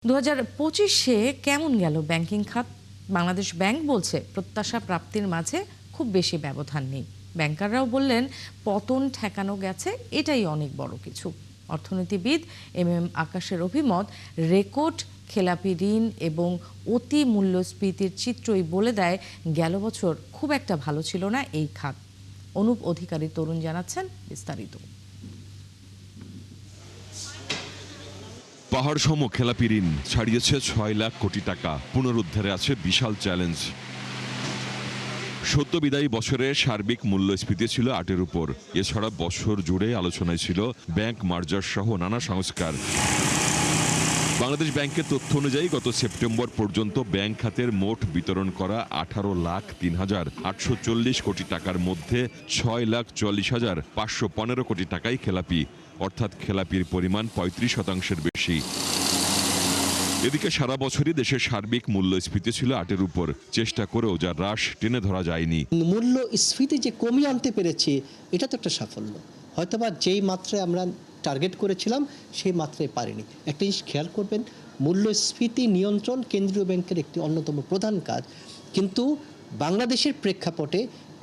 2025-এ কেমন গেল ব্যাংকিং খাত? বাংলাদেশ ব্যাংক বলছে প্রত্যাশা প্রাপ্তির মাঝে খুব বেশি ব্যবধান নেই। ব্যাংকাররাও বললেন পতন ঠেকানো গেছে, এটাই অনেক বড় কিছু। অর্থনীতিবিদ এম আকাশের অভিমত, রেকর্ড খেলাপি ঋণ এবং অতি মূল্যস্ফীতির চিত্রই বলে দেয় গেল বছর খুব একটা ভালো ছিল না এই খাত। অনুপ অধিকারী তরুণ জানাচ্ছেন বিস্তারিত। পাহাড় সম খেলাপি ঋণ ছাড়িয়েছে ৬ লাখ কোটি টাকা। পুনরুদ্ধারে আছে বিশাল চ্যালেঞ্জ। সদ্য বিদায়ী বছরে সার্বিক মূল্যস্ফীতি ছিল ৮-এর উপর। এছাড়া বছর জুড়ে আলোচনায় ছিল ব্যাংক মার্জার সহ নানা সংস্কার। বাংলাদেশ ব্যাংকের তথ্য অনুযায়ী গত সেপ্টেম্বর পর্যন্ত ব্যাংক খাতের মোট বিতরণ করা 18,03,840 কোটি টাকার মধ্যে 6,44,515 কোটি টাকাই খেলাপি, অর্থাৎ খেলাপির পরিমাণ 35% বেশি। এদিকে সারা বছরই দেশের সার্বিক মূল্যস্ফীতি ছিল ৮-এর উপর। চেষ্টা করেও যা হ্রাস টেনে ধরা যায়নি। মূল্যস্ফীতি যে কমিয়ে আনতে পেরেছি, এটা তো একটা সাফল্য। হয়তোবা যেই মাত্রায় আমরা টার্গেট করেছিলাম সেই মাত্রায় পারিনি। একটা জিনিস খেয়াল করবেন, মূল্যস্ফীতি নিয়ন্ত্রণ কেন্দ্রীয় ব্যাংকের একটি অন্যতম প্রধান কাজ, কিন্তু বাংলাদেশের প্রেক্ষাপটে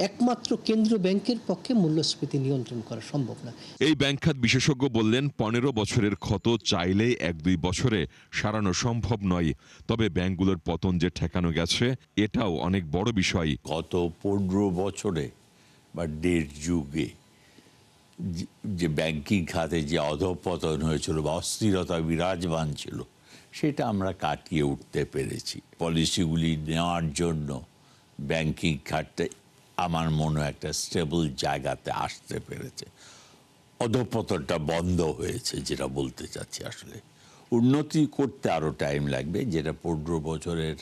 একমাত্র কেন্দ্রীয় ব্যাংকের পক্ষে মূল্যস্ফীতি নিয়ন্ত্রণ করা সম্ভব না। এই ব্যাংক খাত বিশেষজ্ঞ বললেন ১৫ বছরের ক্ষত চাইলেই ১-২ বছরে সারানো সম্ভব নয়। তবে ব্যাংকগুলোর পতন যে ঠেকানো গেছে, এটাও অনেক বড় বিষয়। গত ১৫ বছরে বা দেড় যুগে যে ব্যাংকিং খাতে যে অধঃপতন হয়েছিল বা অস্থিরতা বিরাজমান ছিল, সেটা আমরা কাটিয়ে উঠতে পেরেছি। পলিসিগুলি নেওয়ার জন্য ব্যাংকিং খাতটা আমার মনে একটা স্টেবল জায়গাতে আসতে পেরেছে। অধঃপতনটা বন্ধ হয়েছে, যেটা বলতে চাচ্ছি। আসলে উন্নতি করতে আরও টাইম লাগবে, যেটা ১৫ বছরের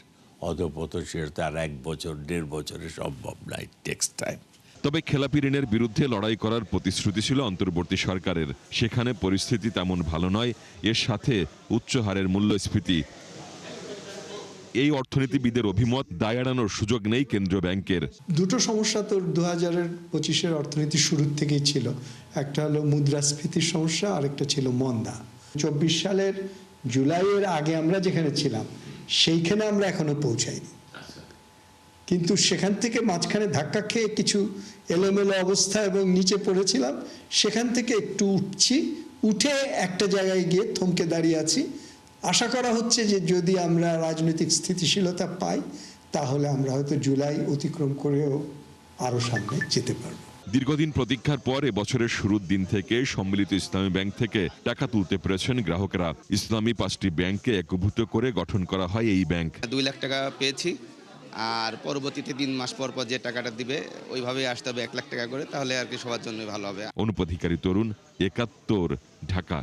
অধঃপতন সেটা আর ১ বছর ১.৫ বছরে সম্ভব না। ইট টেকস টাইম। তবে খেলাপি ঋণের বিরুদ্ধে লড়াই করার প্রতিশ্রুতি ছিল অন্তর্বর্তী সরকারের। সেখানে পরিস্থিতি তেমন ভালো নয়। এর সাথে উচ্চ হারের মূল্যস্ফীতি। এই অর্থনীতিবিদের অভিমত, দায় এড়ানোর সুযোগ নেই কেন্দ্রীয় ব্যাংকের। দুটো সমস্যা তো ২০২৫-এর অর্থনীতি শুরুর থেকেই ছিল। একটা হলো মুদ্রাস্ফীতির সমস্যা, আরেকটা ছিল মন্দা। ২৪ সালের জুলাইয়ের আগে আমরা যেখানে ছিলাম সেইখানে আমরা এখনো পৌঁছাইনি, কিন্তু সেখান থেকে মাঝখানে ধাক্কা খেয়ে কিছু এলোমেলো অবস্থা এবং নিচে পড়েছিলাম। সেখান থেকে একটু উঠে একটা জায়গায় গিয়ে থমকে দাঁড়িয়ে আছি। আশা করা হচ্ছে যে যদি আমরা রাজনৈতিক স্থিতিশীলতা পাই, তাহলে আমরা হয়তো জুলাই অতিক্রম করেও আরও সামনে যেতে পারব। দীর্ঘদিন প্রতীক্ষার পর এবছরের শুরুর দিন থেকে সম্মিলিত ইসলামী ব্যাংক থেকে টাকা তুলতে পেরেছেন গ্রাহকেরা। ইসলামী ৫টি ব্যাংককে একীভূত করে গঠন করা হয় এই ব্যাংক। ২ লাখ টাকা পেয়েছি, আর পরবর্তীতে ৩ মাস পর পর যে টাকাটা দিবে ওইভাবেই আসতে হবে ১ লাখ টাকা করে, তাহলে আর কি সবার জন্য ভালো হবে। অনুপ অধিকারী তরুণ, ৭১, ঢাকা।